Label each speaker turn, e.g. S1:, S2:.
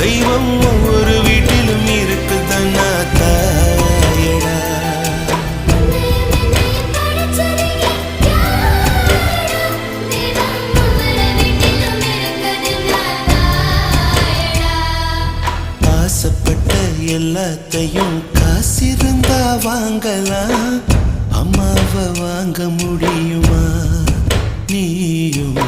S1: தெய்வம் ஒவ்வொரு வீட்டிலும் இருக்குதன்னா தாயடா. ஆசைப்பட்ட எல்லாத்தையும் காசிருந்தா வாங்கலாம், அம்மாவை வாங்க முடியுமா நீயும்?